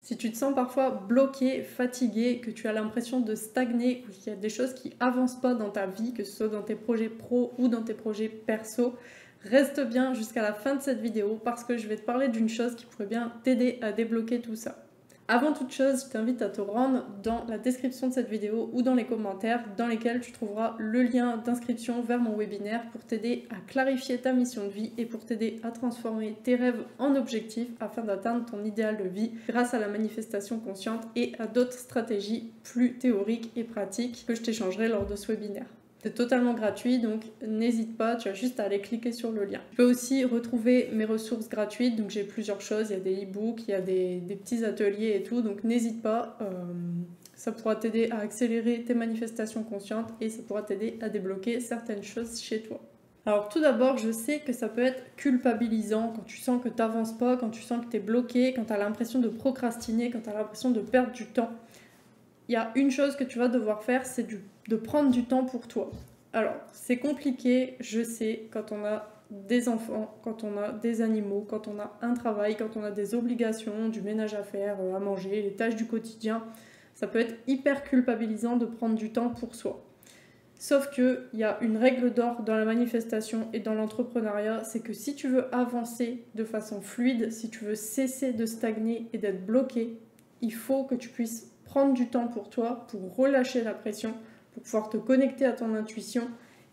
Si tu te sens parfois bloqué, fatigué, que tu as l'impression de stagner, ou qu'il y a des choses qui avancent pas dans ta vie, que ce soit dans tes projets pro ou dans tes projets perso, reste bien jusqu'à la fin de cette vidéo parce que je vais te parler d'une chose qui pourrait bien t'aider à débloquer tout ça. Avant toute chose, je t'invite à te rendre dans la description de cette vidéo ou dans les commentaires dans lesquels tu trouveras le lien d'inscription vers mon webinaire pour t'aider à clarifier ta mission de vie et pour t'aider à transformer tes rêves en objectifs afin d'atteindre ton idéal de vie grâce à la manifestation consciente et à d'autres stratégies plus théoriques et pratiques que je t'échangerai lors de ce webinaire. C'est totalement gratuit, donc n'hésite pas, tu as juste à aller cliquer sur le lien. Tu peux aussi retrouver mes ressources gratuites, donc j'ai plusieurs choses, il y a des e-books, il y a des petits ateliers et tout, donc n'hésite pas, ça pourra t'aider à accélérer tes manifestations conscientes et ça pourra t'aider à débloquer certaines choses chez toi. Alors tout d'abord, je sais que ça peut être culpabilisant quand tu sens que tu n'avances pas, quand tu sens que tu es bloqué, quand tu as l'impression de procrastiner, quand tu as l'impression de perdre du temps. Il y a une chose que tu vas devoir faire, c'est de prendre du temps pour toi. Alors, c'est compliqué, je sais, quand on a des enfants, quand on a des animaux, quand on a un travail, quand on a des obligations, du ménage à faire, à manger, les tâches du quotidien. Ça peut être hyper culpabilisant de prendre du temps pour soi. Sauf qu'il y a une règle d'or dans la manifestation et dans l'entrepreneuriat, c'est que si tu veux avancer de façon fluide, si tu veux cesser de stagner et d'être bloqué, il faut que tu puisses prendre du temps pour toi, pour relâcher la pression, pour pouvoir te connecter à ton intuition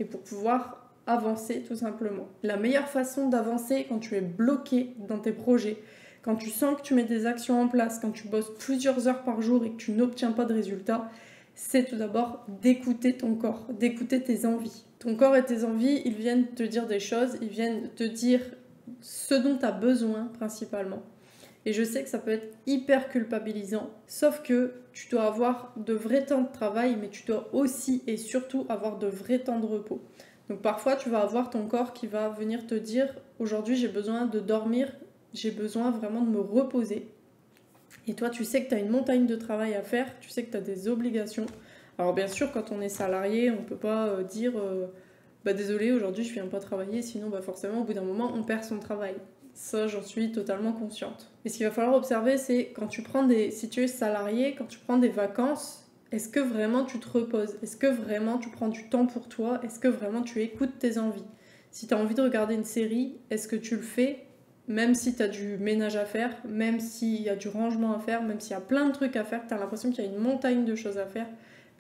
et pour pouvoir avancer tout simplement. La meilleure façon d'avancer quand tu es bloqué dans tes projets, quand tu sens que tu mets des actions en place, quand tu bosses plusieurs heures par jour et que tu n'obtiens pas de résultats, c'est tout d'abord d'écouter ton corps, d'écouter tes envies. Ton corps et tes envies, ils viennent te dire des choses, ils viennent te dire ce dont tu as besoin principalement. Et je sais que ça peut être hyper culpabilisant, sauf que tu dois avoir de vrais temps de travail, mais tu dois aussi et surtout avoir de vrais temps de repos. Donc parfois, tu vas avoir ton corps qui va venir te dire « Aujourd'hui, j'ai besoin de dormir, j'ai besoin vraiment de me reposer. » Et toi, tu sais que tu as une montagne de travail à faire, tu sais que tu as des obligations. Alors bien sûr, quand on est salarié, on ne peut pas dire désolé, aujourd'hui, je ne viens pas travailler, sinon forcément, au bout d'un moment, on perd son travail. » Ça, j'en suis totalement consciente. Mais ce qu'il va falloir observer, c'est quand tu prends si tu es salarié, quand tu prends des vacances, est-ce que vraiment tu te reposes? Est-ce que vraiment tu prends du temps pour toi? Est-ce que vraiment tu écoutes tes envies? Si tu as envie de regarder une série, est-ce que tu le fais? Même si tu as du ménage à faire, même s'il y a du rangement à faire, même s'il y a plein de trucs à faire, tu as l'impression qu'il y a une montagne de choses à faire,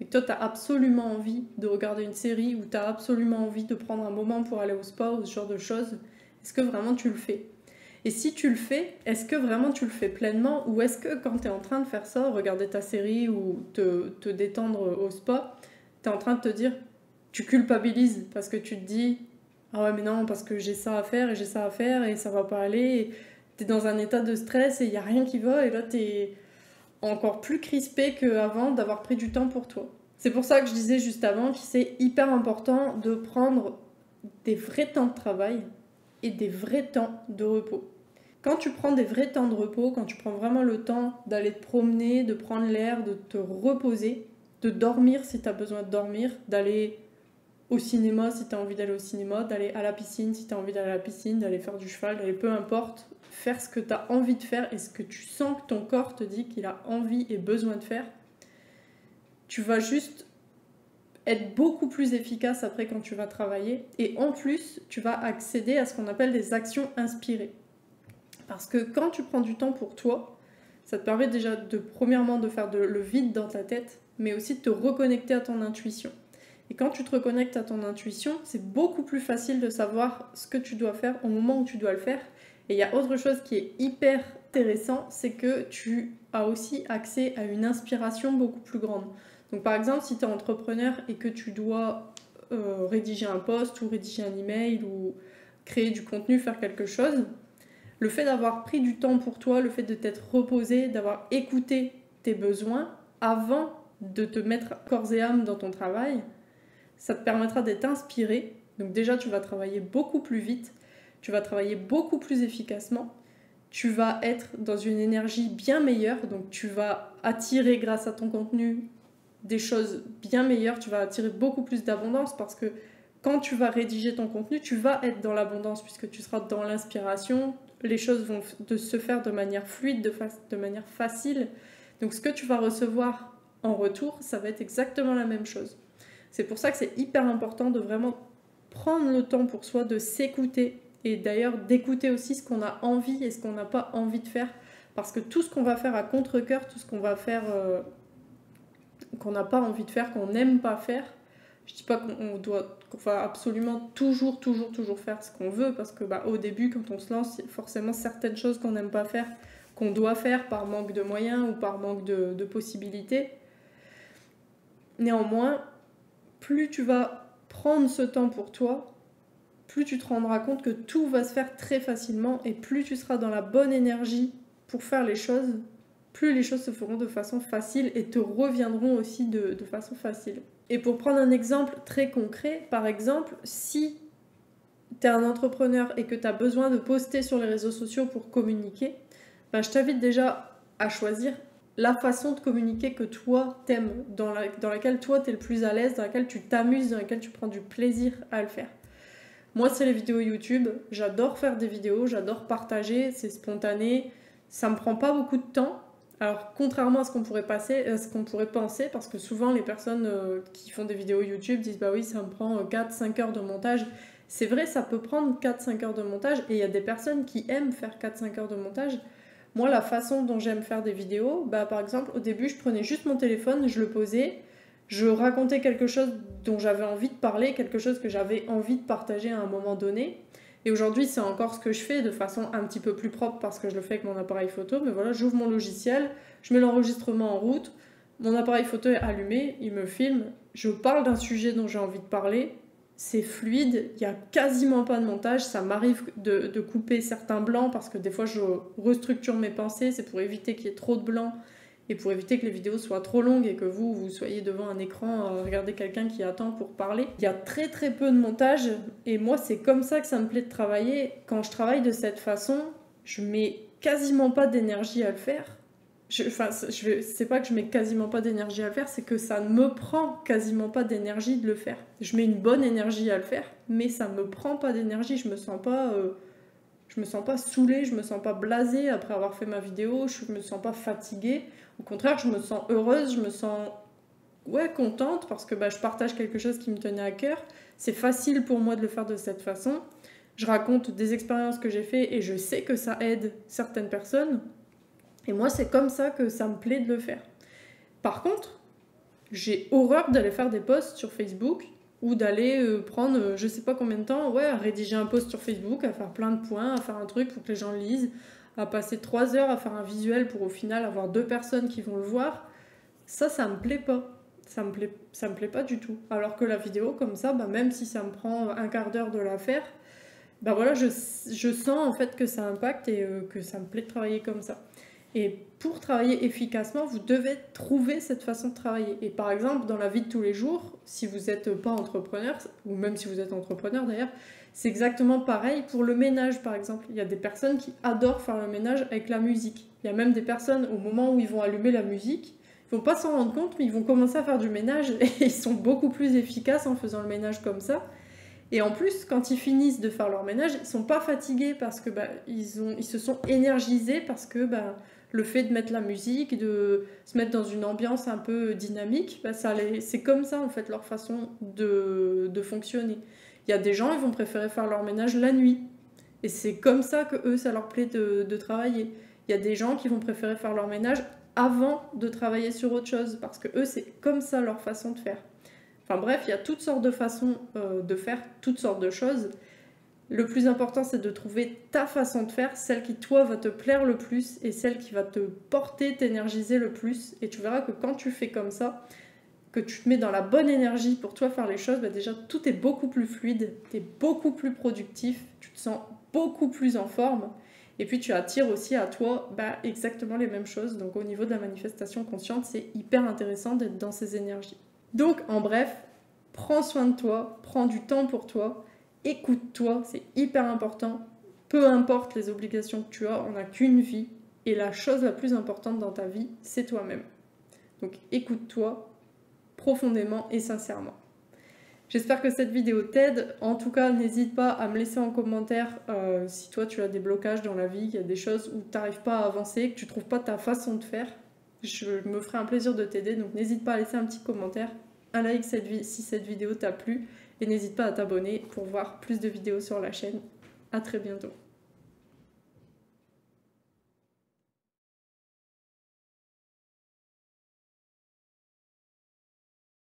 mais que toi tu as absolument envie de regarder une série ou tu as absolument envie de prendre un moment pour aller au spa ou ce genre de choses, est-ce que vraiment tu le fais? Et si tu le fais, est-ce que vraiment tu le fais pleinement ou est-ce que quand tu es en train de faire ça, regarder ta série ou te détendre au spa, tu es en train de te dire, tu culpabilises parce que tu te dis ah ouais mais non parce que j'ai ça à faire et j'ai ça à faire et ça va pas aller, tu es dans un état de stress et il n'y a rien qui va et là tu es encore plus crispé qu'avant d'avoir pris du temps pour toi. C'est pour ça que je disais juste avant que c'est hyper important de prendre des vrais temps de travail et des vrais temps de repos. Quand tu prends des vrais temps de repos, quand tu prends vraiment le temps d'aller te promener, de prendre l'air, de te reposer, de dormir si tu as besoin de dormir, d'aller au cinéma si tu as envie d'aller au cinéma, d'aller à la piscine si tu as envie d'aller à la piscine, d'aller faire du cheval, d'aller peu importe, faire ce que tu as envie de faire et ce que tu sens que ton corps te dit qu'il a envie et besoin de faire, tu vas juste être beaucoup plus efficace après quand tu vas travailler et en plus, tu vas accéder à ce qu'on appelle des actions inspirées. Parce que quand tu prends du temps pour toi, ça te permet déjà premièrement de faire le vide dans ta tête, mais aussi de te reconnecter à ton intuition. Et quand tu te reconnectes à ton intuition, c'est beaucoup plus facile de savoir ce que tu dois faire au moment où tu dois le faire. Et il y a autre chose qui est hyper intéressant, c'est que tu as aussi accès à une inspiration beaucoup plus grande. Donc par exemple, si tu es entrepreneur et que tu dois rédiger un post ou rédiger un email ou créer du contenu, faire quelque chose, le fait d'avoir pris du temps pour toi, le fait de t'être reposé, d'avoir écouté tes besoins avant de te mettre corps et âme dans ton travail, ça te permettra d'être inspiré. Donc déjà, tu vas travailler beaucoup plus vite, tu vas travailler beaucoup plus efficacement, tu vas être dans une énergie bien meilleure, donc tu vas attirer grâce à ton contenu des choses bien meilleures, tu vas attirer beaucoup plus d'abondance parce que quand tu vas rédiger ton contenu, tu vas être dans l'abondance puisque tu seras dans l'inspiration, les choses vont se faire de manière fluide, de manière facile. Donc ce que tu vas recevoir en retour, ça va être exactement la même chose. C'est pour ça que c'est hyper important de vraiment prendre le temps pour soi, de s'écouter et d'ailleurs d'écouter aussi ce qu'on a envie et ce qu'on n'a pas envie de faire. Parce que tout ce qu'on va faire à contre-cœur, tout ce qu'on va faire qu'on n'a pas envie de faire, qu'on n'aime pas faire, je dis pas qu'on va absolument toujours faire ce qu'on veut, parce que au début, quand on se lance, il y a forcément certaines choses qu'on n'aime pas faire, qu'on doit faire par manque de moyens ou par manque de possibilités. Néanmoins, plus tu vas prendre ce temps pour toi, plus tu te rendras compte que tout va se faire très facilement, et plus tu seras dans la bonne énergie pour faire les choses, plus les choses se feront de façon facile et te reviendront aussi de façon facile. Et pour prendre un exemple très concret, par exemple, si tu es un entrepreneur et que tu as besoin de poster sur les réseaux sociaux pour communiquer, je t'invite déjà à choisir la façon de communiquer que toi t'aimes, dans laquelle toi t'es le plus à l'aise, dans laquelle tu t'amuses, dans laquelle tu prends du plaisir à le faire. Moi, c'est les vidéos YouTube. J'adore faire des vidéos, j'adore partager, c'est spontané, ça me prend pas beaucoup de temps. Alors, contrairement à ce qu'on pourrait penser, parce que souvent les personnes qui font des vidéos YouTube disent oui, ça me prend 4-5 heures de montage. C'est vrai, ça peut prendre 4-5 heures de montage, et il y a des personnes qui aiment faire 4-5 heures de montage. Moi, la façon dont j'aime faire des vidéos, par exemple, au début, je prenais juste mon téléphone, je le posais, je racontais quelque chose dont j'avais envie de parler, quelque chose que j'avais envie de partager à un moment donné. Et aujourd'hui, c'est encore ce que je fais de façon un petit peu plus propre parce que je le fais avec mon appareil photo. Mais voilà, j'ouvre mon logiciel, je mets l'enregistrement en route, mon appareil photo est allumé, il me filme, je parle d'un sujet dont j'ai envie de parler. C'est fluide, il n'y a quasiment pas de montage. Ça m'arrive de couper certains blancs parce que des fois je restructure mes pensées, c'est pour éviter qu'il y ait trop de blancs et pour éviter que les vidéos soient trop longues et que vous soyez devant un écran à regarder quelqu'un qui attend pour parler. Il y a très peu de montage, et moi c'est comme ça que ça me plaît de travailler. Quand je travaille de cette façon, je mets quasiment pas d'énergie à le faire. C'est pas que je mets quasiment pas d'énergie à le faire, c'est que ça ne me prend quasiment pas d'énergie de le faire. Je mets une bonne énergie à le faire, mais ça me prend pas d'énergie. Je me sens pas saoulée, je me sens pas blasée après avoir fait ma vidéo, je me sens pas fatiguée. Au contraire, je me sens heureuse, je me sens contente parce que je partage quelque chose qui me tenait à cœur. C'est facile pour moi de le faire de cette façon. Je raconte des expériences que j'ai faites et je sais que ça aide certaines personnes. Et moi, c'est comme ça que ça me plaît de le faire. Par contre, j'ai horreur d'aller faire des posts sur Facebook ou d'aller prendre je sais pas combien de temps à rédiger un post sur Facebook, à faire plein de points, à faire un truc pour que les gens lisent, à passer 3 heures à faire un visuel pour au final avoir 2 personnes qui vont le voir. Ça me plaît pas. Ça me plaît pas du tout. Alors que la vidéo comme ça, même si ça me prend un quart d'heure de la faire, je sens en fait que ça impacte et que ça me plaît de travailler comme ça. Et pour travailler efficacement, vous devez trouver cette façon de travailler. Et par exemple, dans la vie de tous les jours, si vous n'êtes pas entrepreneur, ou même si vous êtes entrepreneur d'ailleurs, c'est exactement pareil pour le ménage par exemple. Il y a des personnes qui adorent faire le ménage avec la musique. Il y a même des personnes, au moment où ils vont allumer la musique, ils ne vont pas s'en rendre compte, mais ils vont commencer à faire du ménage et ils sont beaucoup plus efficaces en faisant le ménage comme ça. Et en plus, quand ils finissent de faire leur ménage, ils ne sont pas fatigués parce que ils se sont énergisés parce que le fait de mettre la musique, de se mettre dans une ambiance un peu dynamique, c'est comme ça en fait leur façon de fonctionner. Il y a des gens, ils vont préférer faire leur ménage la nuit. Et c'est comme ça que eux, ça leur plaît de travailler. Il y a des gens qui vont préférer faire leur ménage avant de travailler sur autre chose, parce que eux, c'est comme ça leur façon de faire. Enfin bref, il y a toutes sortes de façons de faire toutes sortes de choses. Le plus important, c'est de trouver ta façon de faire, celle qui, toi, va te plaire le plus et celle qui va te porter, t'énergiser le plus. Et tu verras que quand tu fais comme ça, que tu te mets dans la bonne énergie pour toi faire les choses, déjà, tout est beaucoup plus fluide, tu es beaucoup plus productif, tu te sens beaucoup plus en forme. Et puis, tu attires aussi à toi exactement les mêmes choses. Donc, au niveau de la manifestation consciente, c'est hyper intéressant d'être dans ces énergies. Donc, en bref, prends soin de toi, prends du temps pour toi. Écoute-toi, c'est hyper important. Peu importe les obligations que tu as, on n'a qu'une vie. Et la chose la plus importante dans ta vie, c'est toi-même. Donc écoute-toi profondément et sincèrement. J'espère que cette vidéo t'aide. En tout cas, n'hésite pas à me laisser en commentaire si toi tu as des blocages dans la vie, qu'il y a des choses où tu n'arrives pas à avancer, que tu trouves pas ta façon de faire. Je me ferai un plaisir de t'aider, donc n'hésite pas à laisser un petit commentaire, un like si cette vidéo t'a plu, et n'hésite pas à t'abonner pour voir plus de vidéos sur la chaîne. À très bientôt.